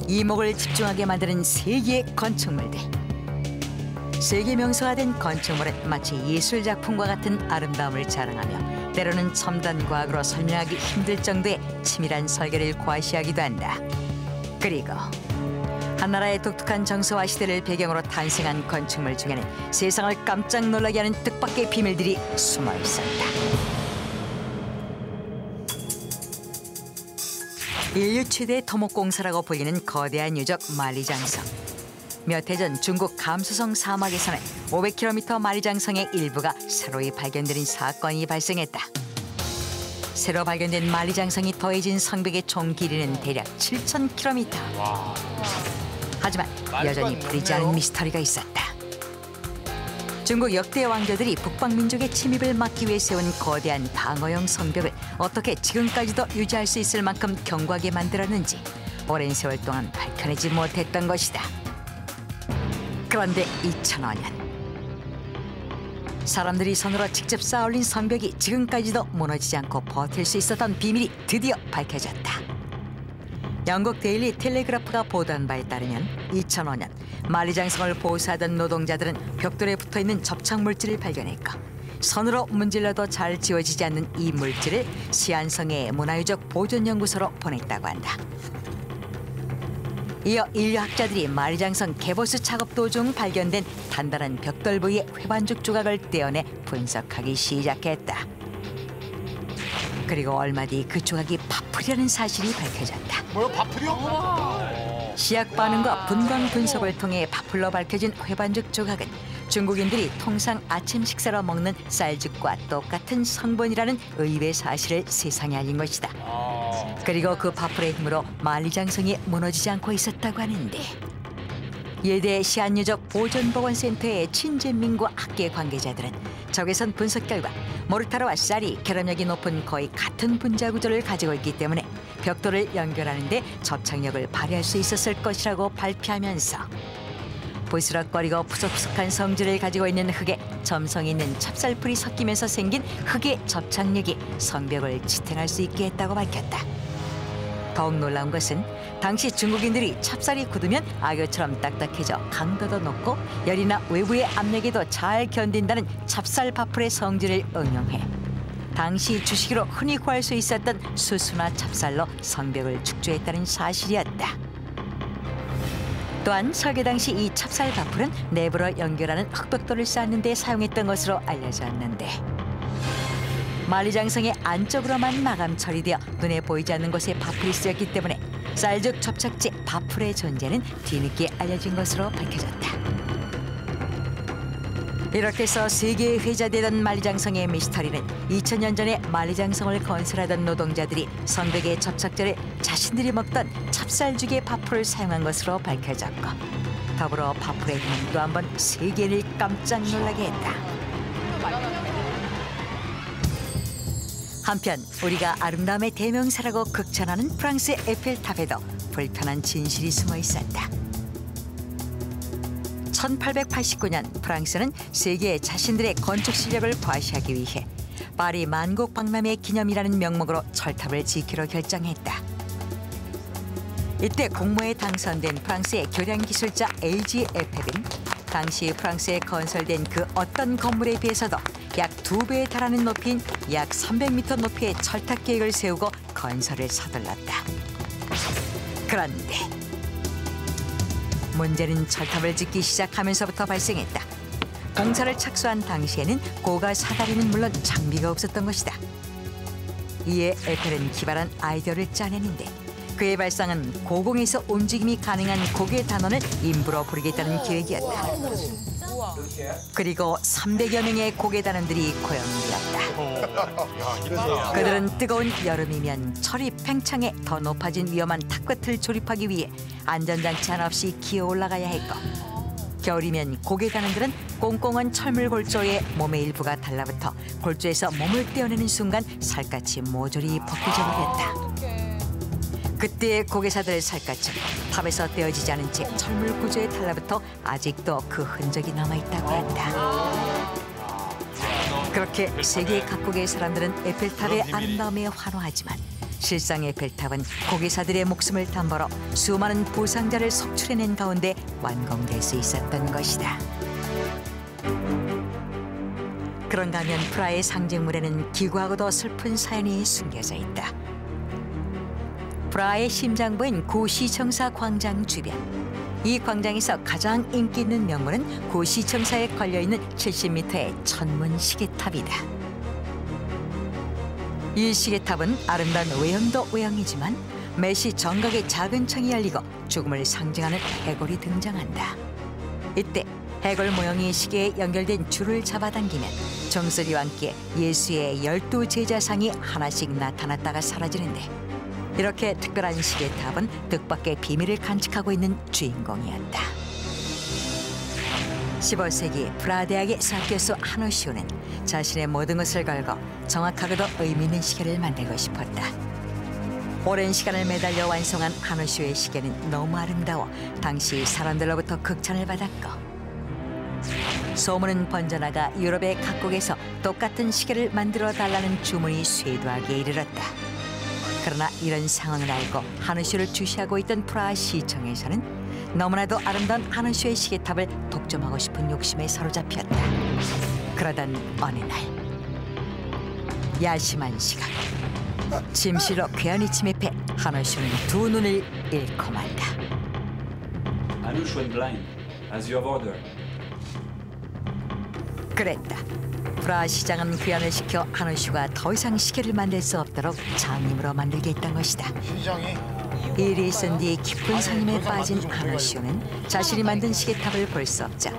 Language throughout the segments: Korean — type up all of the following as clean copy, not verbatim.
이목을 집중하게 만드는 세계의 건축물들. 세계 명소가 된 건축물은 마치 예술작품과 같은 아름다움을 자랑하며 때로는 첨단 과학으로 설명하기 힘들 정도의 치밀한 설계를 과시하기도 한다. 그리고 한 나라의 독특한 정서와 시대를 배경으로 탄생한 건축물 중에는 세상을 깜짝 놀라게 하는 뜻밖의 비밀들이 숨어 있었다. 인류 최대의 토목공사라고 불리는 거대한 유적 만리장성. 몇 해 전 중국 감수성 사막에서는 500km 만리장성의 일부가 새로이 발견되는 사건이 발생했다. 새로 발견된 만리장성이 더해진 성벽의 총 길이는 대략 7,000km. 하지만 여전히 풀리지 않은 미스터리가 있었다. 중국 역대 왕조들이 북방민족의 침입을 막기 위해 세운 거대한 방어용 성벽을 어떻게 지금까지도 유지할 수 있을 만큼 견고하게 만들었는지 오랜 세월 동안 밝혀내지 못했던 것이다. 그런데 2005년 사람들이 손으로 직접 쌓아올린 성벽이 지금까지도 무너지지 않고 버틸 수 있었던 비밀이 드디어 밝혀졌다. 영국 데일리 텔레그래프가 보도한 바에 따르면 2005년 만리장성을 보수하던 노동자들은 벽돌에 붙어있는 접착 물질을 발견했고 손으로 문질러도 잘 지워지지 않는 이 물질을 시안성의 문화유적 보존연구소로 보냈다고 한다. 이어 인류학자들이 만리장성 개보수 작업 도중 발견된 단단한 벽돌 부위의 회반죽 조각을 떼어내 분석하기 시작했다. 그리고 얼마 뒤 그 조각이 파풀이라는 사실이 밝혀졌다. 뭐요? 파풀이요? 시약 반응과 분광 분석을 통해 파풀로 밝혀진 회반죽 조각은 중국인들이 통상 아침 식사로 먹는 쌀죽과 똑같은 성분이라는 의외의 사실을 세상에 알린 것이다. 그리고 그 파풀의 힘으로 만리장성이 무너지지 않고 있었다고 하는데 예대 시안유적 보존보건센터의 친재민과 학계 관계자들은 적외선 분석 결과 모르타르와 쌀이 결합력이 높은 거의 같은 분자 구조를 가지고 있기 때문에 벽돌을 연결하는 데 접착력을 발휘할 수 있었을 것이라고 발표하면서 부스럭거리고 푸석푸석한 성질을 가지고 있는 흙에 점성이 있는 찹쌀풀이 섞이면서 생긴 흙의 접착력이 성벽을 지탱할 수 있게 했다고 밝혔다. 더욱 놀라운 것은 당시 중국인들이 찹쌀이 굳으면 악어처럼 딱딱해져 강도도 높고 열이나 외부의 압력에도 잘 견딘다는 찹쌀 파풀의 성질을 응용해 당시 주식으로 흔히 구할 수 있었던 수수나 찹쌀로 성벽을 축조했다는 사실이었다. 또한 설계 당시 이 찹쌀 파풀은 내부로 연결하는 흙벽돌을 쌓는 데 사용했던 것으로 알려졌는데 만리장성의 안쪽으로만 마감 처리되어 눈에 보이지 않는 곳에 파풀이 쓰였기 때문에 쌀죽 접착제 파풀의 존재는 뒤늦게 알려진 것으로 밝혀졌다. 이렇게 해서 세계에 회자되던 만리장성의 미스터리는 2000년 전에 만리장성을 건설하던 노동자들이 성벽의 접착제를 자신들이 먹던 찹쌀죽의 파풀을 사용한 것으로 밝혀졌고 더불어 파풀의 힘은 또 한 번 세계를 깜짝 놀라게 했다. 한편 우리가 아름다움의 대명사라고 극찬하는 프랑스의 에펠탑에도 불편한 진실이 숨어 있었다. 1889년 프랑스는 세계에 자신들의 건축 실력을 과시하기 위해 파리 만국 박람회 기념이라는 명목으로 철탑을 지키로 결정했다. 이때 공모에 당선된 프랑스의 교량 기술자 LG 에펠은 당시 프랑스에 건설된 그 어떤 건물에 비해서도 약 2배에 달하는 높이인 약 300m 높이의 철탑 계획을 세우고 건설을 서둘렀다. 그런데 문제는 철탑을 짓기 시작하면서부터 발생했다. 공사를 착수한 당시에는 고가 사다리는 물론 장비가 없었던 것이다. 이에 에펠은 기발한 아이디어를 짜내는데 그의 발상은 고공에서 움직임이 가능한 고개 단원을 임부로 부르겠다는 계획이었다. 그리고 300여 명의 고개 단원들이 고용되었다. 그들은 뜨거운 여름이면 철이 팽창해 더 높아진 위험한 탑끝을 조립하기 위해 안전장치 하나 없이 기어 올라가야 했고 겨울이면 고개 단원들은 꽁꽁한 철물 골조에 몸의 일부가 달라붙어 골조에서 몸을 떼어내는 순간 살갗이 모조리 벗겨져 버렸다. 그때 고개사들의 살갗은 탑에서 떼어지지 않은 채 철물 구조에 달라붙어 아직도 그 흔적이 남아있다고 한다. 그렇게 세계 각국의 사람들은 에펠탑의 아름다움에 환호하지만 실상 에펠탑은 고개사들의 목숨을 담보로 수많은 부상자를 속출해낸 가운데 완공될 수 있었던 것이다. 그런가 하면 프라하의 상징물에는 기구하고도 슬픈 사연이 숨겨져 있다. 프라하의 심장부인 고시청사 광장 주변. 이 광장에서 가장 인기 있는 명물은 고시청사에 걸려있는 70m의 천문 시계탑이다. 이 시계탑은 아름다운 외형도 외형이지만 매시 정각의 작은 창이 열리고 죽음을 상징하는 해골이 등장한다. 이때 해골 모형이 시계에 연결된 줄을 잡아당기면 종소리와 함께 예수의 12 제자상이 하나씩 나타났다가 사라지는데, 이렇게 특별한 시계탑은 뜻밖의 비밀을 간직하고 있는 주인공이었다. 15세기 프라하 대학의 사교수 하누시오는 자신의 모든 것을 걸고 정확하고도 의미 있는 시계를 만들고 싶었다. 오랜 시간을 매달려 완성한 하누시오의 시계는 너무 아름다워 당시 사람들로부터 극찬을 받았고, 소문은 번져나가 유럽의 각국에서 똑같은 시계를 만들어 달라는 주문이 쇄도하게 이르렀다. 그러나 이런 상황을 알고 하누시오를 주시하고 있던 프라하 시청에서는 너무나도 아름다운 하누시오의 시계탑을 독점하고 싶은 욕심에 사로잡혔다. 그러던 어느 날, 야심한 시각, 침실로 괴한이 침입해 하누시오는 두 눈을 잃고 만다. Hanush went blind, as you have ordered. 그랬다. 프라하 시장은 귀환을 시켜 하누시오가 더 이상 시계를 만들 수 없도록 장님으로 만들게 했던 것이다. 시장이 일이 있은 뒤 깊은 상임에 빠진 하누시오는 자신이 만든 시계탑을 볼 수 없자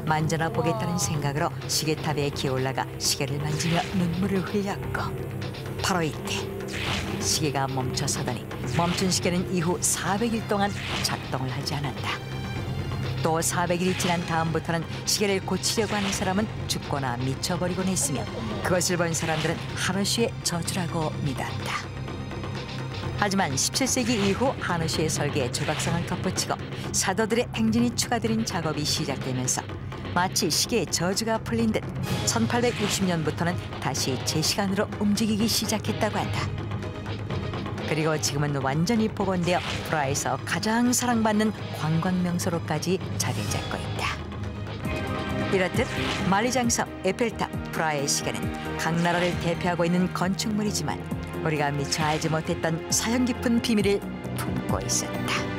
만져나 보겠다는 생각으로 시계탑에 기어올라가 시계를 만지며 눈물을 흘렸고, 바로 이때 시계가 멈춰서더니 멈춘 시계는 이후 400일 동안 작동을 하지 않았다. 또 400일이 지난 다음부터는 시계를 고치려고 하는 사람은 죽거나 미쳐버리곤 했으며, 그것을 본 사람들은 하누시오의 저주라고 믿었다. 하지만 17세기 이후 하누시오의 설계에 조각상을 덧붙이고 사도들의 행진이 추가드린 작업이 시작되면서 마치 시계의 저주가 풀린 듯 1860년부터는 다시 제 시간으로 움직이기 시작했다고 한다. 그리고 지금은 완전히 복원되어 프라하에서 가장 사랑받는 관광 명소로까지 자리 잡고 있다. 이렇듯 만리장성, 에펠탑, 프라하의 시계는 각 나라를 대표하고 있는 건축물이지만 우리가 미처 알지 못했던 사연 깊은 비밀을 품고 있었다.